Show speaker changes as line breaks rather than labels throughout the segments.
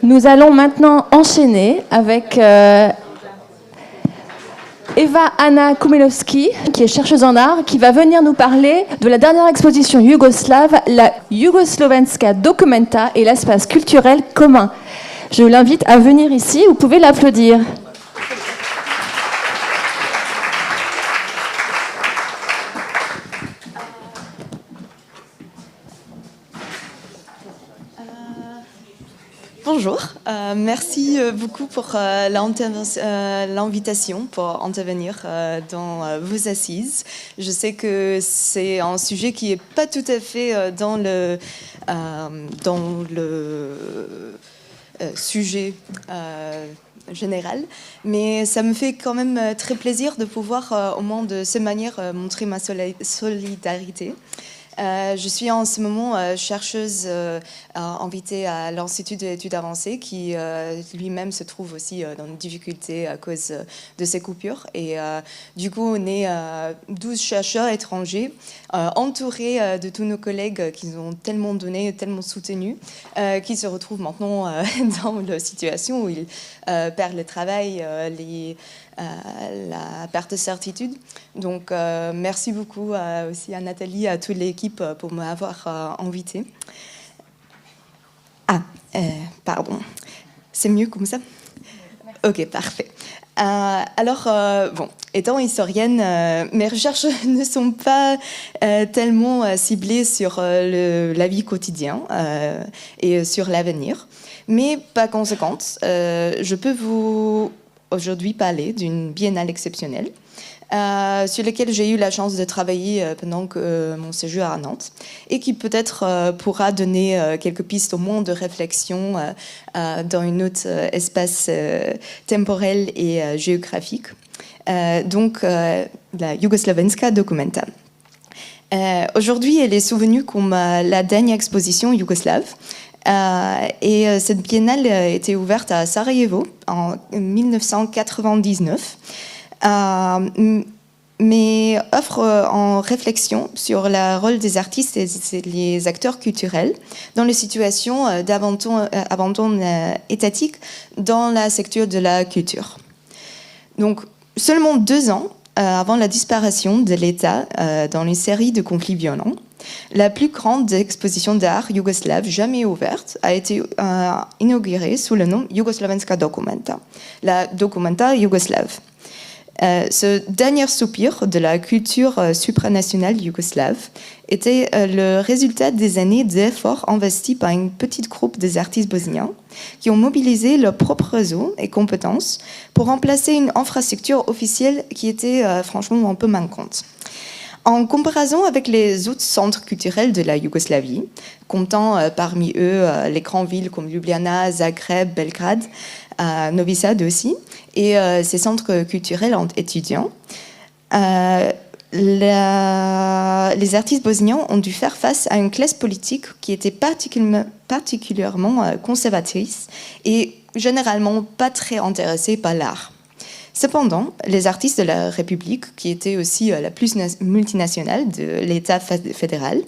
Nous allons maintenant enchaîner avec Eva Anna Kumelowski, qui est chercheuse en art, qui va venir nous parler de la dernière exposition yougoslave, la Jugoslovenska Documenta et l'espace culturel commun. Je l'invite à venir ici, vous pouvez l'applaudir.
Bonjour, merci beaucoup pour l'invitation pour intervenir dans vos assises. Je sais que c'est un sujet qui n'est pas tout à fait dans le sujet général, mais ça me fait quand même très plaisir de pouvoir au moins de cette manière montrer ma solidarité. Je suis en ce moment chercheuse invitée à l'Institut d'études avancées qui lui-même se trouve aussi dans une difficulté à cause de ces coupures. Et du coup, on est 12 chercheurs étrangers entourés de tous nos collègues qui nous ont tellement donné, tellement soutenus, qui se retrouvent maintenant dans la situation où ils perdent le travail, la perte de certitude. Donc, merci beaucoup aussi à Nathalie, à toute l'équipe pour m'avoir invitée. Pardon. C'est mieux comme ça ? Ok, parfait. Alors, étant historienne, mes recherches ne sont pas tellement ciblées sur la vie quotidienne et sur l'avenir, mais par conséquent, je peux vous aujourd'hui parler d'une biennale exceptionnelle sur laquelle j'ai eu la chance de travailler pendant mon séjour à Nantes et qui peut-être pourra donner quelques pistes au moins de réflexion dans un autre espace temporel et géographique. Donc, la Jugoslovenska Documenta. Aujourd'hui, elle est souvenue comme la dernière exposition yougoslave. Et cette biennale était ouverte à Sarajevo en 1999, mais offre en réflexion sur le rôle des artistes et les acteurs culturels dans les situations d'abandon étatique dans la secteur de la culture. Donc, seulement 2 ans avant la disparition de l'État dans une série de conflits violents, la plus grande exposition d'art yougoslave jamais ouverte a été inaugurée sous le nom Jugoslovenska Documenta, la Documenta yougoslave. Ce dernier soupir de la culture supranationale yougoslave était le résultat des années d'efforts investis par un petit groupe des artistes bosniens qui ont mobilisé leurs propres réseaux et compétences pour remplacer une infrastructure officielle qui était franchement un peu manquante. En comparaison avec les autres centres culturels de la Yougoslavie, comptant parmi eux les grandes villes comme Ljubljana, Zagreb, Belgrade, Novi Sad aussi, et ces centres culturels étudiants, les artistes bosniens ont dû faire face à une classe politique qui était particulièrement conservatrice et généralement pas très intéressée par l'art. Cependant, les artistes de la République, qui étaient aussi la plus multinationale de l'État fédéral,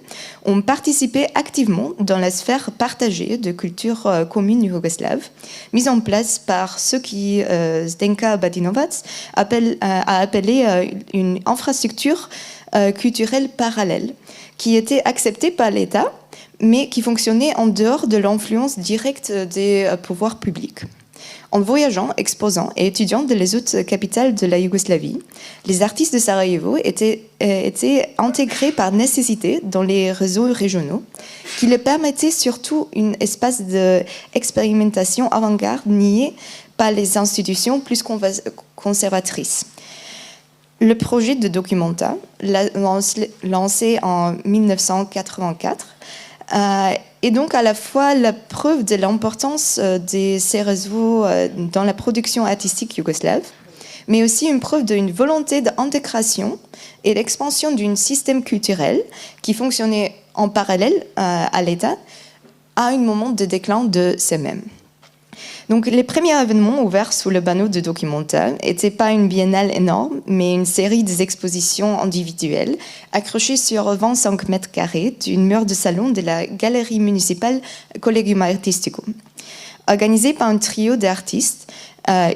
ont participé activement dans la sphère partagée de culture commune yougoslave, mise en place par ce qui Zdenka Badinovac a appelé une infrastructure culturelle parallèle, qui était acceptée par l'État, mais qui fonctionnait en dehors de l'influence directe des pouvoirs publics. En voyageant, exposant et étudiant dans les autres capitales de la Yougoslavie, les artistes de Sarajevo étaient intégrés par nécessité dans les réseaux régionaux, qui leur permettaient surtout un espace d'expérimentation avant-garde nié par les institutions plus conservatrices. Le projet de Documenta, lancé en 1984, est donc à la fois la preuve de l'importance de ces réseaux dans la production artistique yougoslave, mais aussi une preuve d'une volonté d'intégration et d'expansion d'un système culturel qui fonctionnait en parallèle à l'État à un moment de déclin de ces-mêmes. Donc, les premiers événements ouverts sous le banneau de Documenta n'étaient pas une biennale énorme, mais une série d'expositions individuelles accrochées sur 25 mètres carrés d'une mur de salon de la galerie municipale Collegium Artistico. organisé par un trio d'artistes,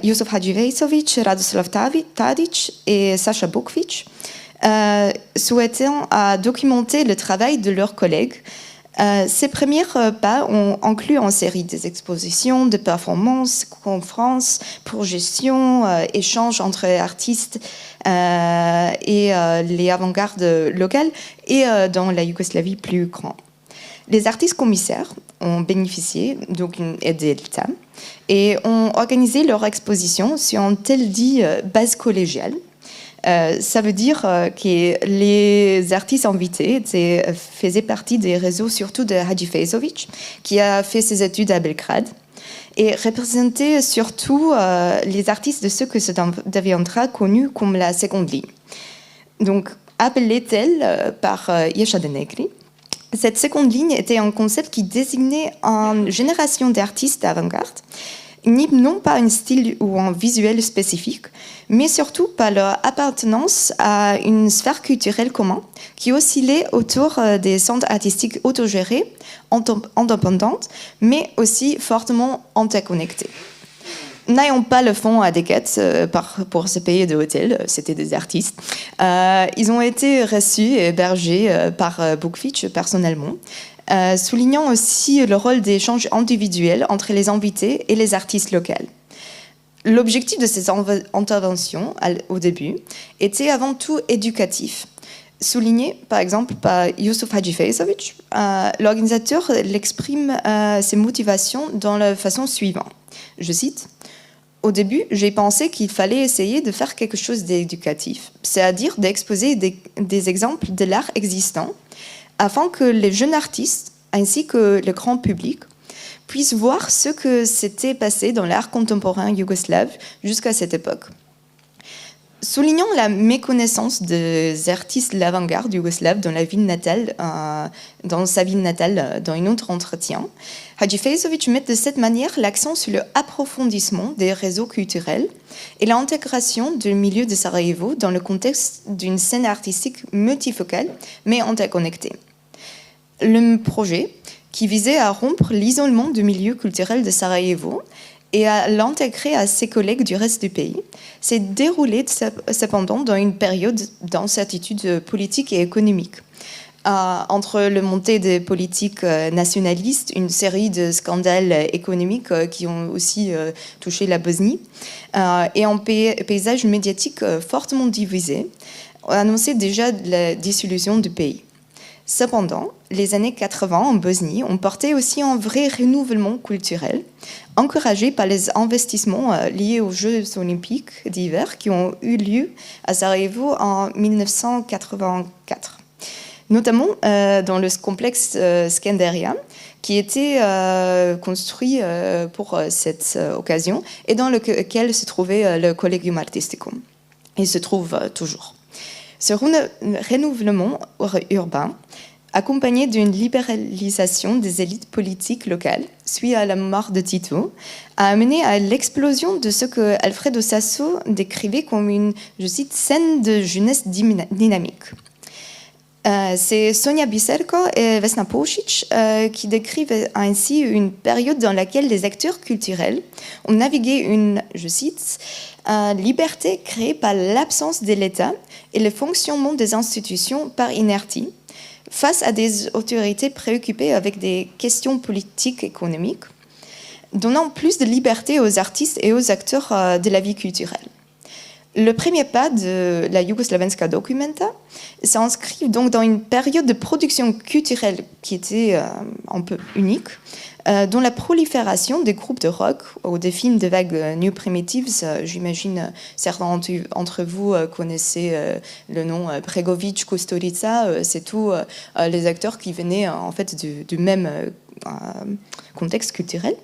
Yusuf Hadjivesovic, Radoslav Tadic et Sacha Bukvic, souhaitant documenter le travail de leurs collègues. Ces premiers pas ont inclus en série des expositions, de performances, conférences, projections, échanges entre artistes et les avant-gardes locales et dans la Yougoslavie plus grande. Les artistes commissaires ont bénéficié d'une aide de l'État et ont organisé leur exposition sur une telle base collégiale. Ça veut dire que les artistes invités faisaient partie des réseaux, surtout de Hadjivesovic, qui a fait ses études à Belgrade, et représentaient surtout les artistes de ce que se deviendra connu comme la seconde ligne. Donc, appelée telle par Yesha Denegri, cette seconde ligne était un concept qui désignait une génération d'artistes d'avant-garde, non pas un style ou un visuel spécifique, mais surtout par leur appartenance à une sphère culturelle commune qui oscillait autour des centres artistiques autogérés, indépendantes, mais aussi fortement interconnectés. N'ayant pas le fonds adéquat pour se payer de hôtel, c'était des artistes, ils ont été reçus et hébergés par Bukvic personnellement, soulignant aussi le rôle d'échange individuel entre les invités et les artistes locaux. L'objectif de ces interventions, au début, était avant tout éducatif. Souligné, par exemple, par Yusuf Hadjivesovic, l'organisateur exprime ses motivations dans la façon suivante. Je cite: « Au début, j'ai pensé qu'il fallait essayer de faire quelque chose d'éducatif, c'est-à-dire d'exposer des exemples de l'art existant, afin que les jeunes artistes, ainsi que le grand public, puissent voir ce que s'était passé dans l'art contemporain yougoslave jusqu'à cette époque. » Soulignant la méconnaissance des artistes de l'avant-garde yougoslave dans sa ville natale, dans un autre entretien, Hadjivesovic met de cette manière l'accent sur l'approfondissement des réseaux culturels et l'intégration du milieu de Sarajevo dans le contexte d'une scène artistique multifocale mais interconnectée. Le projet, qui visait à rompre l'isolement du milieu culturel de Sarajevo et à l'intégrer à ses collègues du reste du pays, s'est déroulé cependant dans une période d'incertitude politique et économique. Entre le montée des politiques nationalistes, une série de scandales économiques qui ont aussi touché la Bosnie, et un paysage médiatique fortement divisé, annonçait déjà la dissolution du pays. Cependant, les années 80 en Bosnie ont porté aussi un vrai renouvellement culturel, encouragé par les investissements liés aux Jeux olympiques d'hiver qui ont eu lieu à Sarajevo en 1984, notamment dans le complexe Skanderia, qui était construit pour cette occasion et dans lequel se trouvait le Collegium Artisticum. Il se trouve toujours. Ce renouvellement urbain, accompagné d'une libéralisation des élites politiques locales, suite à la mort de Tito, a amené à l'explosion de ce que Alfredo Sasso décrivait comme une, je cite, scène de jeunesse dynamique. C'est Sonja Biserko et Vesna Pocic qui décrivent ainsi une période dans laquelle les acteurs culturels ont navigué une, je cite, liberté créée par l'absence de l'État et le fonctionnement des institutions par inertie, face à des autorités préoccupées avec des questions politiques et économiques, donnant plus de liberté aux artistes et aux acteurs de la vie culturelle. Le premier pas de la Jugoslovenska Documenta s'inscrit donc dans une période de production culturelle qui était un peu unique, dont la prolifération des groupes de rock ou des films de vague New Primitives, j'imagine certains d'entre vous connaissez le nom Bregovic, Kusturica, c'est tous les acteurs qui venaient en fait du même contexte culturel.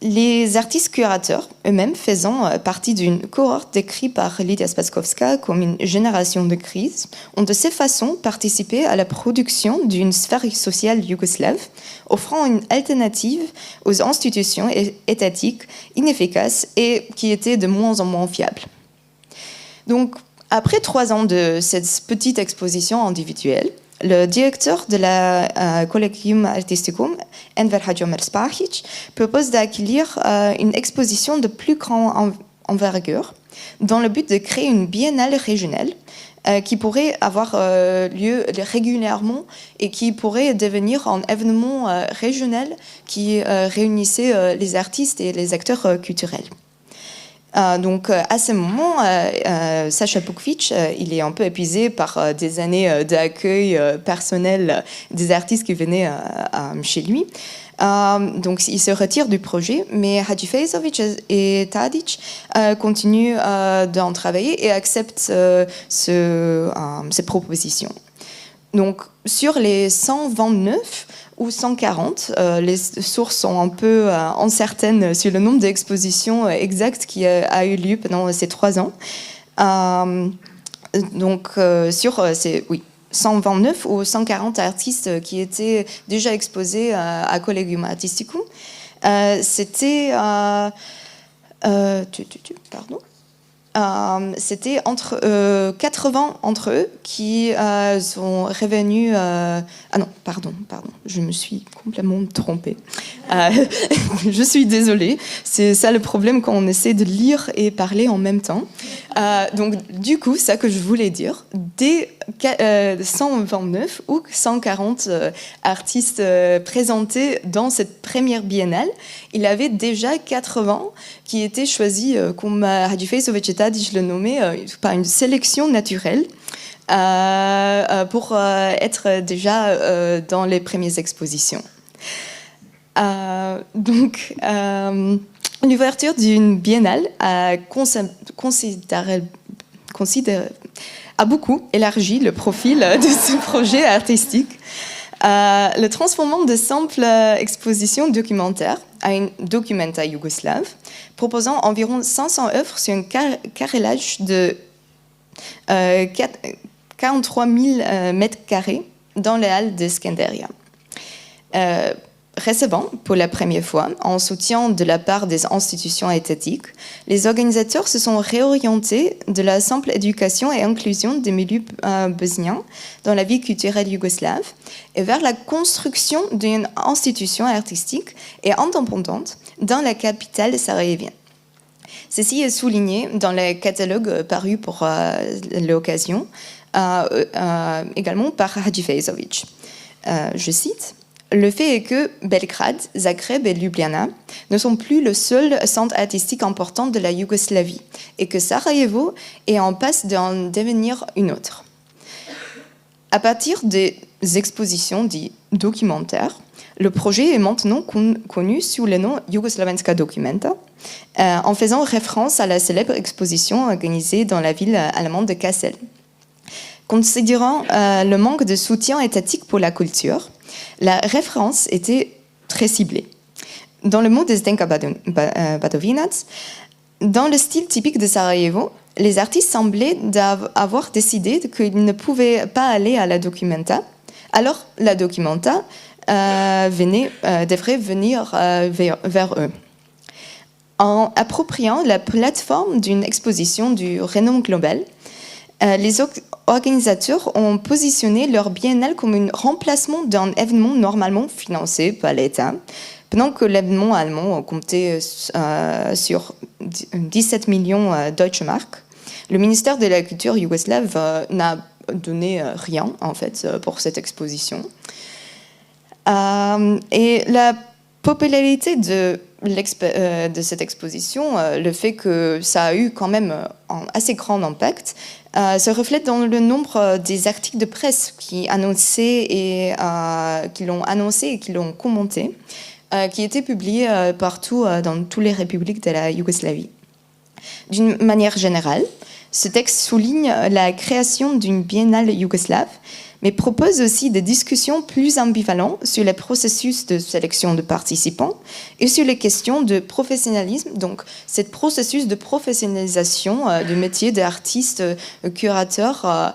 Les artistes curateurs, eux-mêmes faisant partie d'une cohorte décrite par Lidia Spaskovska comme une génération de crise, ont de ces façons participé à la production d'une sphère sociale yougoslave, offrant une alternative aux institutions étatiques inefficaces et qui étaient de moins en moins fiables. Donc, après 3 ans de cette petite exposition individuelle, Le directeur de la Collegium Artisticum, Enver Hadji Omer Spahic, propose d'accueillir une exposition de plus grande envergure dans le but de créer une biennale régionale qui pourrait avoir lieu régulièrement et qui pourrait devenir un événement régional qui réunissait les artistes et les acteurs culturels. Donc à ce moment, Sacha Pukovic, il est un peu épuisé par des années d'accueil personnel des artistes qui venaient chez lui. Donc il se retire du projet, mais Hadji Faizovic et Tadic continuent d'en travailler et acceptent ces propositions. Donc sur les 129 ou 140, les sources sont un peu incertaines sur le nombre d'expositions exactes qui a eu lieu pendant ces 3 ans. Donc sur ces 129 ou 140 artistes qui étaient déjà exposés à Collegium Artisticum, c'était c'était entre 80 entre eux qui sont revenus... Ah non, pardon, je me suis complètement trompée. Je suis désolée, c'est ça le problème quand on essaie de lire et parler en même temps. Donc du coup, ça que je voulais dire, des 129 ou 140 artistes présentés dans cette première biennale, il y avait déjà 80 qui étaient choisis, comme Hadji Faizovic et Tadic le nommaient, par une sélection naturelle pour être déjà dans les premières expositions. Donc, l'ouverture d'une biennale a beaucoup élargi le profil de ce projet artistique, le transformant de simple exposition documentaire à une documenta yougoslave, proposant environ 500 œuvres sur un carrelage de 43 000 mètres carrés dans les halles de Skanderia. Recevant pour la première fois en soutien de la part des institutions étatiques, les organisateurs se sont réorientés de la simple éducation et inclusion des milieux bosniens dans la vie culturelle yougoslave et vers la construction d'une institution artistique et indépendante dans la capitale sarajevienne. Ceci est souligné dans le catalogue paru pour l'occasion, également par Hadji Faizovic. Je cite: le fait est que Belgrade, Zagreb et Ljubljana ne sont plus le seul centre artistique important de la Yougoslavie et que Sarajevo est en passe d'en devenir une autre. À partir des expositions dites documentaires, le projet est maintenant connu sous le nom Jugoslovenska Documenta, en faisant référence à la célèbre exposition organisée dans la ville allemande de Kassel. Considérant le manque de soutien étatique pour la culture, la référence était très ciblée. Dans le mot de Zdenka Badovinac, dans le style typique de Sarajevo, les artistes semblaient avoir décidé qu'ils ne pouvaient pas aller à la Documenta, alors la Documenta devrait venir vers eux. En appropriant la plateforme d'une exposition du renom global, les organisateurs ont positionné leur biennale comme un remplacement d'un événement normalement financé par l'État, pendant que l'événement allemand comptait sur 17 millions Deutsche Mark. Le ministère de la Culture yougoslave n'a donné rien, en fait, pour cette exposition. Et la popularité de cette exposition, le fait que ça a eu quand même un assez grand impact, se reflète dans le nombre des articles de presse qui l'ont annoncé et qui l'ont commenté, qui étaient publiés partout dans toutes les républiques de la Yougoslavie. D'une manière générale, ce texte souligne la création d'une biennale yougoslave, mais propose aussi des discussions plus ambivalentes sur les processus de sélection de participants et sur les questions de professionnalisme, donc ce processus de professionnalisation du métier d'artiste curateur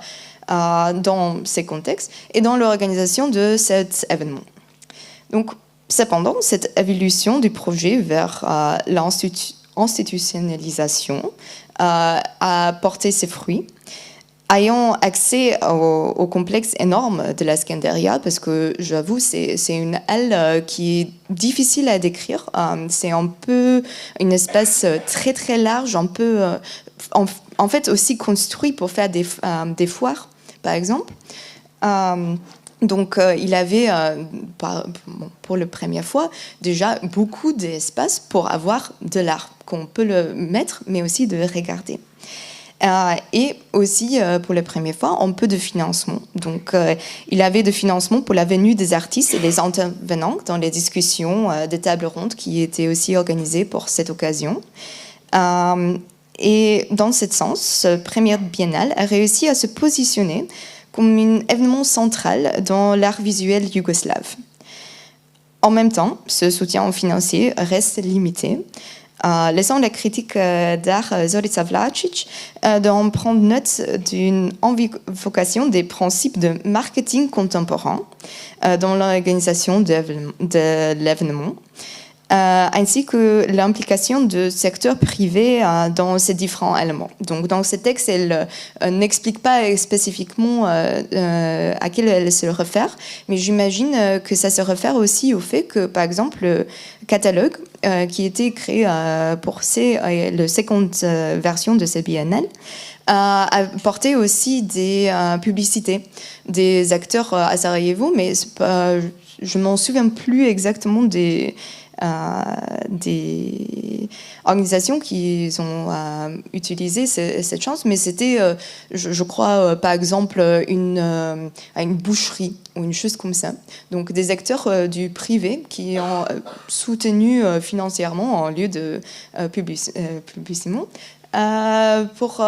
dans ces contextes et dans l'organisation de cet événement. Donc, cependant, cette évolution du projet vers l'institutionnalisation a porté ses fruits. ayant accès au complexe énorme de la Scanderia, parce que j'avoue, c'est une halle qui est difficile à décrire. C'est un peu un espace très très large, un peu, en fait aussi construit pour faire des foires, par exemple. Donc, il avait, pour la première fois, déjà beaucoup d'espace pour avoir de l'art, qu'on peut le mettre, mais aussi de regarder. Et aussi, pour la première fois, un peu de financement. Donc, il avait de financement pour la venue des artistes et des intervenants dans les discussions des tables rondes qui étaient aussi organisées pour cette occasion. Et dans ce sens, ce première biennale a réussi à se positionner comme un événement central dans l'art visuel yougoslave. En même temps, ce soutien financier reste limité, laissant la critique d'art Zorica Vlačić d'en prendre note d'une invocation des principes de marketing contemporain dans l'organisation de l'événement, ainsi que l'implication du secteur privé dans ces différents éléments. Donc, dans ce texte, elle n'explique pas spécifiquement à quel elle se réfère, mais j'imagine que ça se réfère aussi au fait que, par exemple, le catalogue qui était créé pour la seconde version de cette biennale a porté aussi des publicités des acteurs à Sarajevo, mais je ne m'en souviens plus exactement des organisations qui ont utilisé cette chance, mais c'était, je crois, par exemple, une boucherie ou une chose comme ça. Donc des acteurs du privé qui ont soutenu financièrement en lieu de publicité pour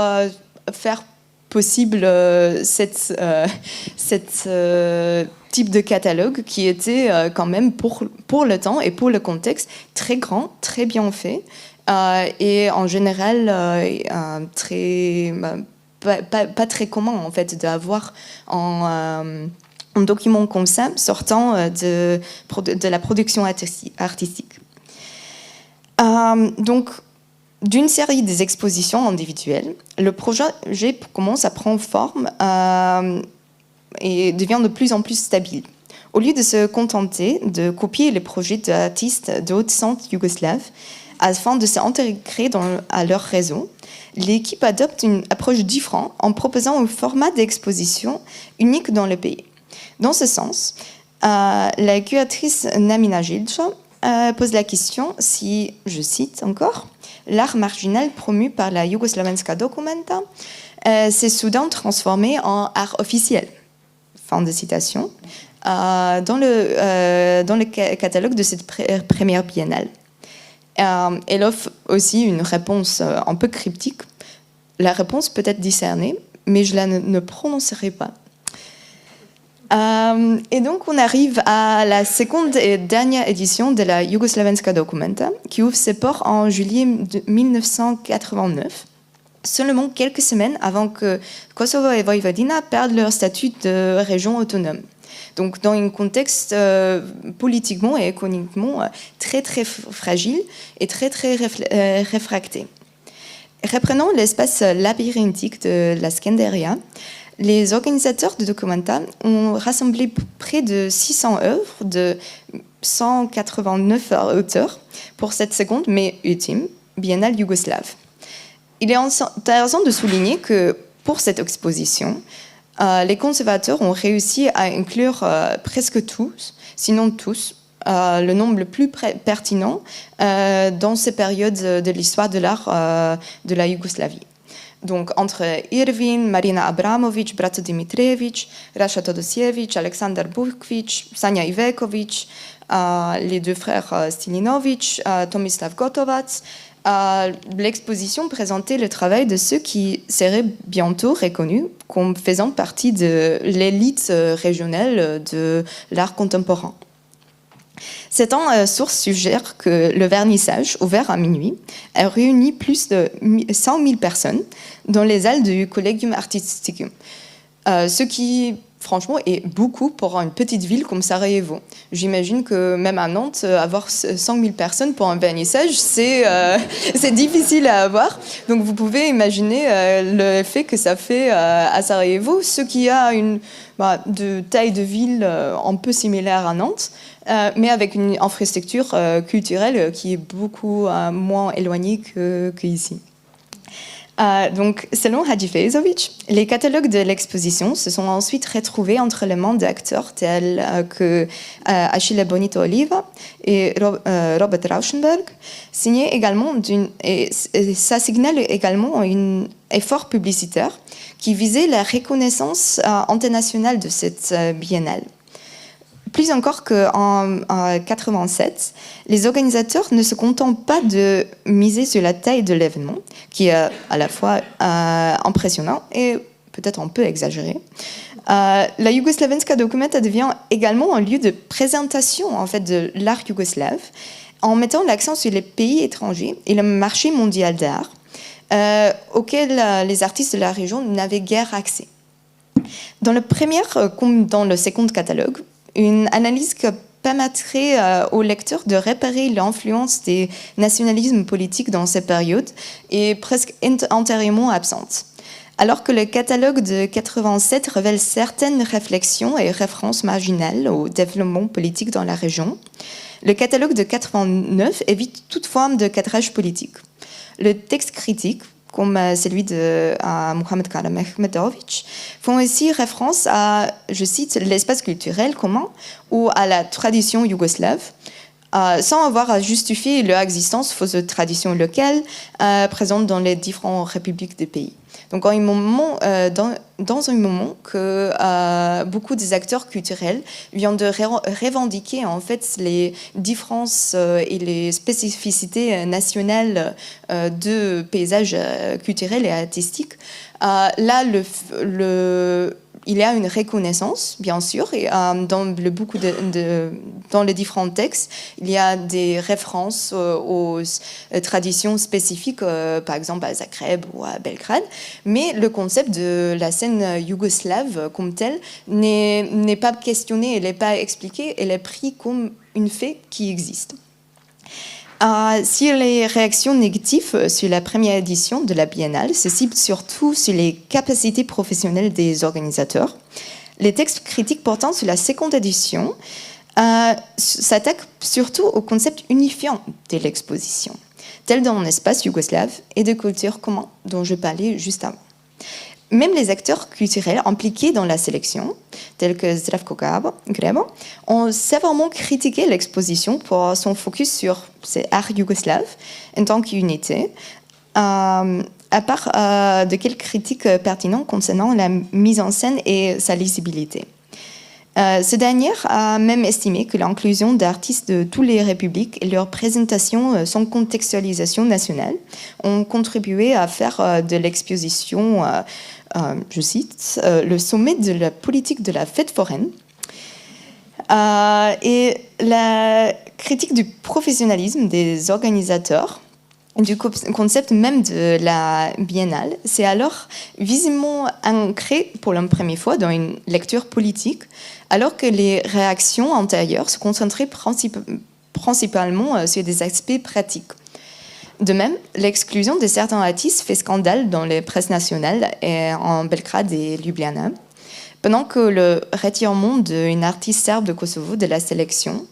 faire possible cette type de catalogue qui était quand même pour le temps et pour le contexte très grand, très bien fait et en général pas très commun en fait d'avoir un document comme ça sortant de la production artistique. Donc d'une série des expositions individuelles, le projet commence à prendre forme et devient de plus en plus stable. Au lieu de se contenter de copier les projets d'artistes d'autres centres yougoslaves afin de s'intégrer à leur réseau, l'équipe adopte une approche différente en proposant un format d'exposition unique dans le pays. Dans ce sens, la curatrice Namina Gilcha pose la question si, je cite encore, l'art marginal promu par la Jugoslovenska Documenta s'est soudain transformé en art officiel. Fin de citation. Dans le catalogue de cette première biennale. Elle offre aussi une réponse un peu cryptique. La réponse peut être discernée, mais je la ne prononcerai pas. Et donc, on arrive à la seconde et dernière édition de la Jugoslovenska Documenta, qui ouvre ses portes en juillet 1989, seulement quelques semaines avant que Kosovo et Vojvodina perdent leur statut de région autonome. Donc, dans un contexte politiquement et économiquement très, très fragile et très, très réfracté. Reprenant l'espace labyrinthique de la Scanderia, les organisateurs de Documenta ont rassemblé près de 600 œuvres de 189 auteurs pour cette seconde, mais ultime, biennale yougoslave. Il est intéressant de souligner que pour cette exposition, les conservateurs ont réussi à inclure presque tous, sinon tous, le nombre le plus pertinent dans ces périodes de l'histoire de l'art de la Yougoslavie. Donc, entre Irvin, Marina Abramović, Braco Dimitrijević, Raša Todosijević, Aleksandar Bukvić, Sanja Iveković, les deux frères Stilinović, Tomislav Gotovac, l'exposition présentait le travail de ceux qui seraient bientôt reconnus comme faisant partie de l'élite régionale de l'art contemporain. Cette source suggère que le vernissage, ouvert à minuit, a réuni plus de 100 000 personnes dans les halles du Collegium Artisticum, ce qui franchement, et beaucoup pour une petite ville comme Sarajevo. J'imagine que même à Nantes, avoir 100 000 personnes pour un vernissage, c'est difficile à avoir. Donc vous pouvez imaginer l'effet que ça fait à Sarajevo, ce qui a une de taille de ville un peu similaire à Nantes, mais avec une infrastructure culturelle qui est beaucoup moins éloignée qu'ici. Donc, selon Hadji Faizovic, les catalogues de l'exposition se sont ensuite retrouvés entre les mains d'acteurs tels que Achille Bonito Oliva et Robert Rauschenberg, et ça signale également un effort publicitaire qui visait la reconnaissance internationale de cette biennale. Plus encore qu'en 1987, les organisateurs ne se contentent pas de miser sur la taille de l'événement, qui est à la fois impressionnant et peut-être un peu exagéré. La Jugoslovenska Documenta devient également un lieu de présentation en fait, de l'art yougoslave, en mettant l'accent sur les pays étrangers et le marché mondial d'art, auquel les artistes de la région n'avaient guère accès. Dans le premier comme dans le second catalogue, une analyse qui permettrait aux lecteurs de repérer l'influence des nationalismes politiques dans cette période est presque entièrement absente. Alors que le catalogue de 1987 révèle certaines réflexions et références marginales au développement politique dans la région, le catalogue de 1989 évite toute forme de cadrage politique. Le texte critique, comme celui de Mohamed Kara Mehmedovic, font aussi référence à, je cite, l'espace culturel commun ou à la tradition yougoslave, sans avoir à justifier leur existence faute de traditions locales présentes dans les différentes républiques du pays. Donc, dans un moment que beaucoup des acteurs culturels viennent de revendiquer en fait les différences et les spécificités nationales de paysages culturels et artistiques, là, il y a une reconnaissance, bien sûr, et dans les différents textes, il y a des références aux traditions spécifiques, par exemple à Zagreb ou à Belgrade, mais le concept de la scène yougoslave comme tel n'est pas questionné, elle n'est pas expliqué, elle est pris comme un fait qui existe. Sur les réactions négatives sur la première édition de la Biennale se ciblent surtout sur les capacités professionnelles des organisateurs. Les textes critiques portant sur la seconde édition s'attaquent surtout au concept unifiant de l'exposition, tel dans un espace yougoslave et de culture commun dont je parlais juste avant. Même les acteurs culturels impliqués dans la sélection, tels que Zdravko Grebo, ont sévèrement critiqué l'exposition pour son focus sur ces arts yougoslaves en tant qu'unité, à part de quelques critiques pertinentes concernant la mise en scène et sa lisibilité. Ce dernier a même estimé que l'inclusion d'artistes de toutes les républiques et leur présentation sans contextualisation nationale ont contribué à faire de l'exposition, je cite, le sommet de la politique de la fête foraine. Et la critique du professionnalisme des organisateurs, du concept même de la biennale, c'est alors visiblement ancré pour la première fois dans une lecture politique, alors que les réactions antérieures se concentraient principalement sur des aspects pratiques. De même, l'exclusion de certains artistes fait scandale dans les presses nationales et en Belgrade et Ljubljana, pendant que le retirement d'une artiste serbe de Kosovo de la sélection,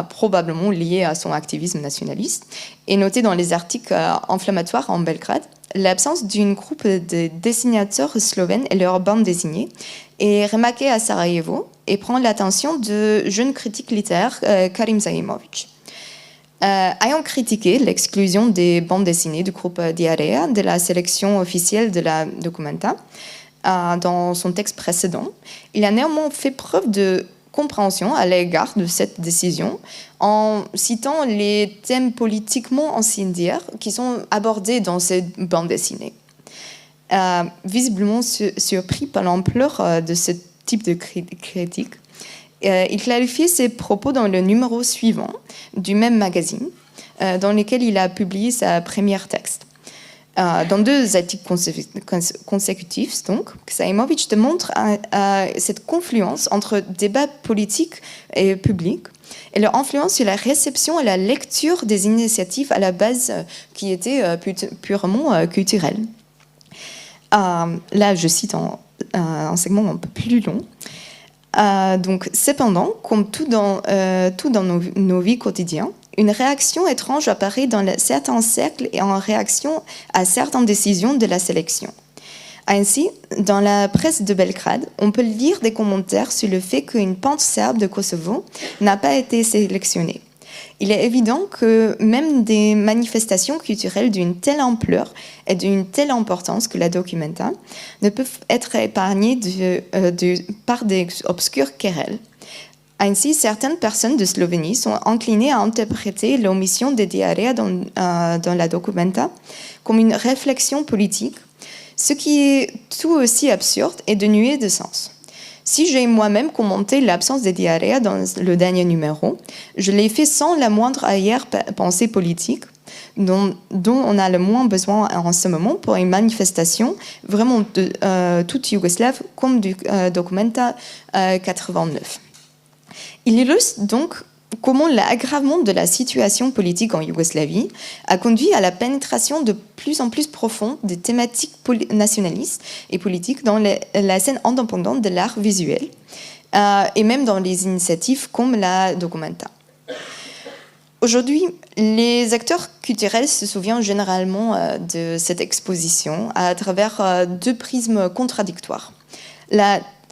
probablement lié à son activisme nationaliste, est noté dans les articles inflammatoires en Belgrade. L'absence d'un groupe de dessinateurs slovènes et leur bande dessinée est remarquée à Sarajevo et prend l'attention de jeune critique littéraire Karim Zahimovic. Ayant critiqué l'exclusion des bandes dessinées du groupe Diarrhea de la sélection officielle de la Documenta, dans son texte précédent, il a néanmoins fait preuve de compréhension à l'égard de cette décision en citant les thèmes politiquement incendiaires qui sont abordés dans cette bande dessinée. Visiblement surpris par l'ampleur de ce type de critique, il clarifie ses propos dans le numéro suivant du même magazine, dans lequel il a publié sa première texte. dans 2 articles consécutifs, donc, Ksaimović démontre cette confluence entre débat politique et public et leur influence sur la réception et la lecture des initiatives à la base qui étaient purement culturelles. Là, je cite un segment un peu plus long. Donc, cependant, comme tout dans nos vies quotidiennes, une réaction étrange apparaît dans certains cercles et en réaction à certaines décisions de la sélection. Ainsi, dans la presse de Belgrade, on peut lire des commentaires sur le fait qu'une pente serbe de Kosovo n'a pas été sélectionnée. Il est évident que même des manifestations culturelles d'une telle ampleur et d'une telle importance que la Documenta ne peuvent être épargnées par des obscures querelles. Ainsi, certaines personnes de Slovénie sont inclinées à interpréter l'omission des diarrhées dans la Documenta comme une réflexion politique, ce qui est tout aussi absurde et dénué de sens. Si j'ai moi-même commenté l'absence des diarrhées dans le dernier numéro, je l'ai fait sans la moindre arrière-pensée politique, dont on a le moins besoin en ce moment pour une manifestation vraiment toute yougoslave comme du Documenta 89. Il illustre donc comment l'aggravement de la situation politique en Yougoslavie a conduit à la pénétration de plus en plus profonde des thématiques nationalistes et politiques dans la scène indépendante de l'art visuel et même dans les initiatives comme la Documenta. Aujourd'hui, les acteurs culturels se souviennent généralement de cette exposition à travers 2 prismes contradictoires.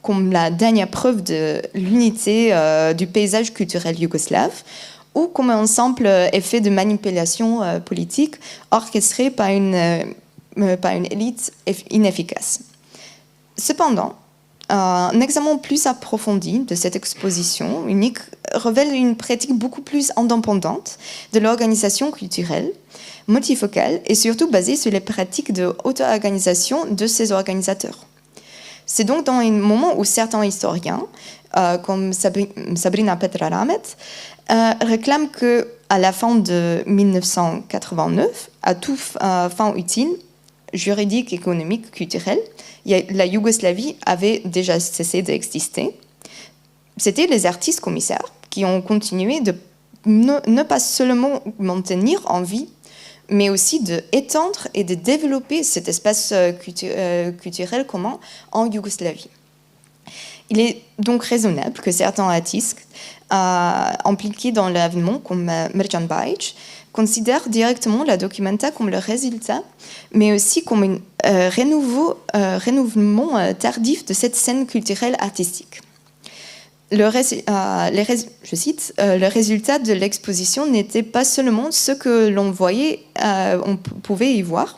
Comme la dernière preuve de l'unité du paysage culturel yougoslave, ou comme un simple effet de manipulation politique orchestré par une élite inefficace. Cependant, un examen plus approfondi de cette exposition unique révèle une pratique beaucoup plus indépendante de l'organisation culturelle, multifocale et surtout basée sur les pratiques d'auto-organisation de ses organisateurs. C'est donc dans un moment où certains historiens, comme Sabrina Petra-Ramet, réclament qu'à la fin de 1989, à toute fin utile, juridique, économique, culturelle, la Yougoslavie avait déjà cessé d'exister. C'était les artistes commissaires qui ont continué de ne pas seulement maintenir en vie, mais aussi d'étendre et de développer cet espace culturel commun en Yougoslavie. Il est donc raisonnable que certains artistes impliqués dans l'événement, comme Mirjan Bajic, considèrent directement la Documenta comme le résultat, mais aussi comme un renouvellement tardif de cette scène culturelle artistique. Je cite, le résultat de l'exposition n'était pas seulement ce que l'on voyait, on pouvait y voir,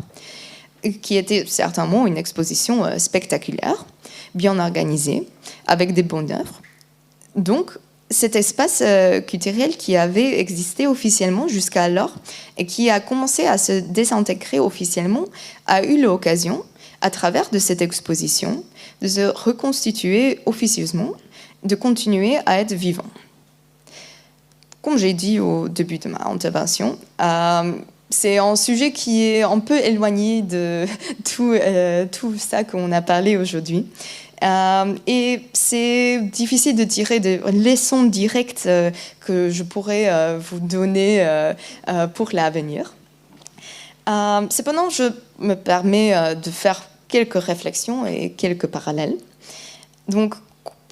qui était certainement une exposition spectaculaire, bien organisée, avec des bonnes œuvres. Donc, cet espace culturel qui avait existé officiellement jusqu'alors et qui a commencé à se désintégrer officiellement a eu l'occasion, à travers de cette exposition, de se reconstituer officieusement, de continuer à être vivant. Comme j'ai dit au début de ma intervention, c'est un sujet qui est un peu éloigné de tout ça qu'on a parlé aujourd'hui. Et c'est difficile de tirer des leçons directes que je pourrais vous donner pour l'avenir. Cependant, je me permets de faire quelques réflexions et quelques parallèles. Donc,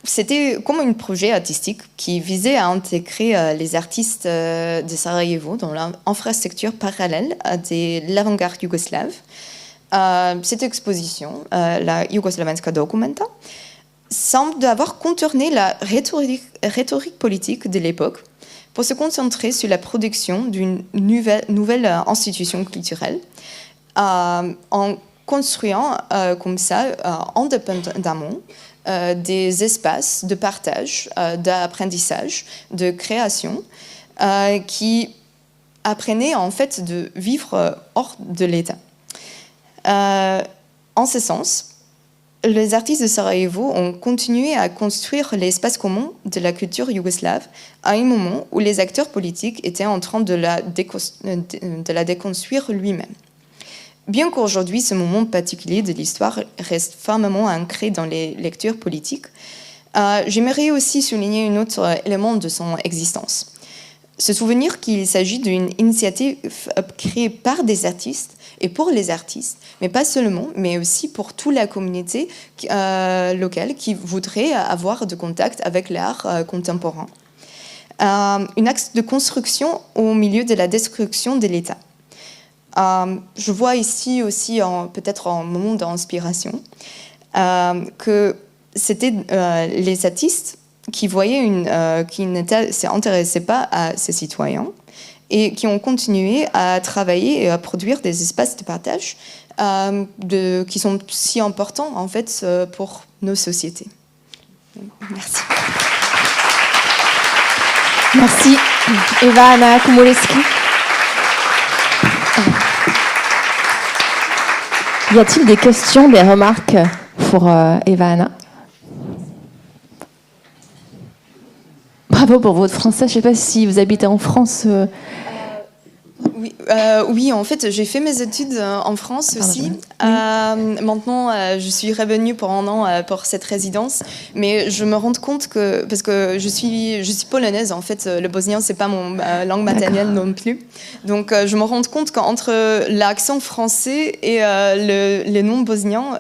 c'était comme un projet artistique qui visait à intégrer les artistes de Sarajevo dans l'infrastructure parallèle de l'avant-garde yougoslave. Cette exposition, la Jugoslovenska Documenta, semble avoir contourné la rhétorique politique de l'époque pour se concentrer sur la production d'une nouvelle institution culturelle en construisant comme ça, indépendamment, des espaces de partage, d'apprentissage, de création qui apprenaient en fait de vivre hors de l'État. En ce sens, les artistes de Sarajevo ont continué à construire l'espace commun de la culture yougoslave à un moment où les acteurs politiques étaient en train de la déconstruire lui-même. bien qu'aujourd'hui, ce moment particulier de l'histoire reste fermement ancré dans les lectures politiques, j'aimerais aussi souligner un autre élément de son existence. Se souvenir qu'il s'agit d'une initiative créée par des artistes et pour les artistes, mais pas seulement, mais aussi pour toute la communauté locale qui voudrait avoir de contact avec l'art contemporain. Un axe de construction au milieu de la destruction de l'État. Je vois ici aussi peut-être un moment d'inspiration que c'était les artistes qui voyaient qui ne s'intéressaient pas à ces citoyens et qui ont continué à travailler et à produire des espaces de partage qui sont si importants en fait pour nos sociétés. Merci.
Merci Eva-Anna Komolewski. Y a-t-il des questions, des remarques pour Eva-Anna? Bravo pour votre français. Je ne sais pas si vous habitez en France.
Oui, en fait, j'ai fait mes études en France aussi. Maintenant, je suis revenue pour un an pour cette résidence, mais je me rends compte que, parce que je suis polonaise, en fait, le bosnien, c'est pas mon langue maternelle non plus. Donc, je me rends compte qu'entre l'accent français et les noms bosniens,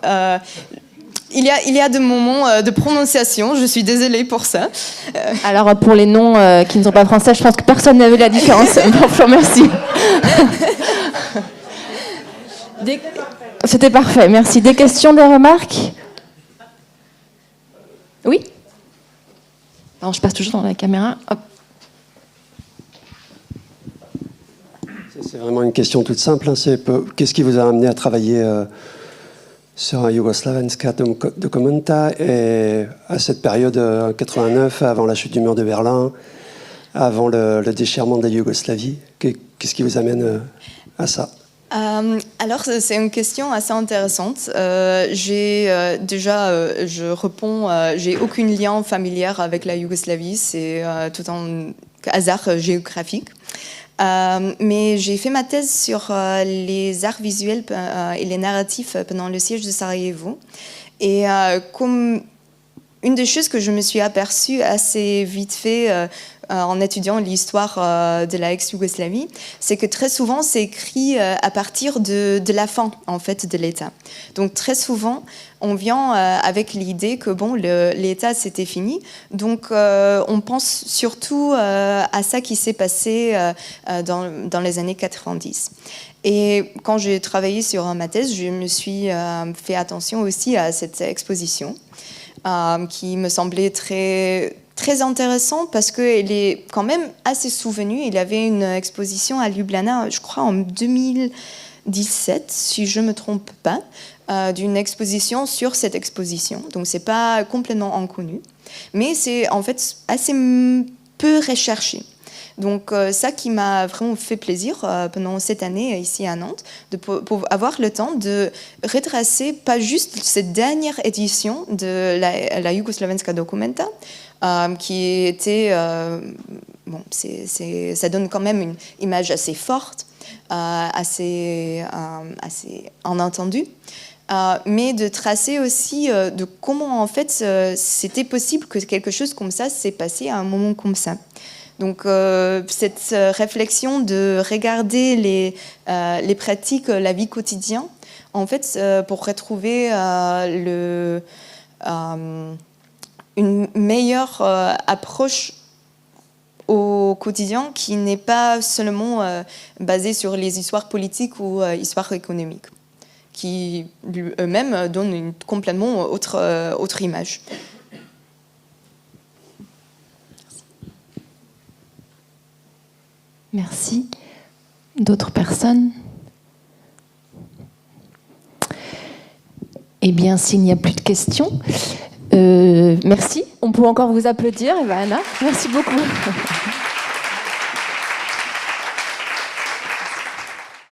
il y a des moments de prononciation, je suis désolée pour ça.
Alors, pour les noms qui ne sont pas français, je pense que personne n'a vu la différence. Enfin, merci. C'était parfait, merci. Des questions, des remarques? Oui? Alors, je passe toujours dans la caméra. Hop.
C'est vraiment une question toute simple. Hein. Qu'est-ce qui vous a amené à travailler sur un Jugoslavenská Documenta et à cette période en 89, avant la chute du mur de Berlin, avant le déchirement de la Yougoslavie? Qu'est-ce qui vous amène à ça?
Alors, c'est une question assez intéressante. J'ai aucun lien familial avec la Yougoslavie, c'est tout un hasard géographique. Mais j'ai fait ma thèse sur les arts visuels et les narratifs pendant le siège de Sarajevo. Et comme une des choses que je me suis aperçue assez vite fait en étudiant l'histoire de la ex-Yougoslavie, c'est que très souvent c'est écrit à partir de la fin en fait de l'État. Donc très souvent on vient avec l'idée que bon l'État c'était fini, donc on pense surtout à ça qui s'est passé dans les années 90. Et quand j'ai travaillé sur ma thèse, je me suis fait attention aussi à cette exposition qui me semblait très intéressant parce qu'elle est quand même assez souvenue. Il y avait une exposition à Ljubljana, je crois en 2017, si je ne me trompe pas, d'une exposition sur cette exposition. Donc c'est pas complètement inconnu, mais c'est en fait assez peu recherché. Donc ça qui m'a vraiment fait plaisir pendant cette année ici à Nantes, pour avoir le temps de retracer pas juste cette dernière édition de la Jugoslavenská Documenta, qui était, ça donne quand même une image assez forte, assez entendu, mais de tracer aussi de comment en fait c'était possible que quelque chose comme ça s'est passé à un moment comme ça. Donc cette réflexion de regarder les pratiques, la vie quotidienne, en fait, pour retrouver une meilleure approche au quotidien qui n'est pas seulement basée sur les histoires politiques ou histoires économiques, qui eux-mêmes donnent une complètement autre image.
Merci. D'autres personnes? Eh bien, s'il n'y a plus de questions, merci. On peut encore vous applaudir, Eva-Anna. Merci beaucoup.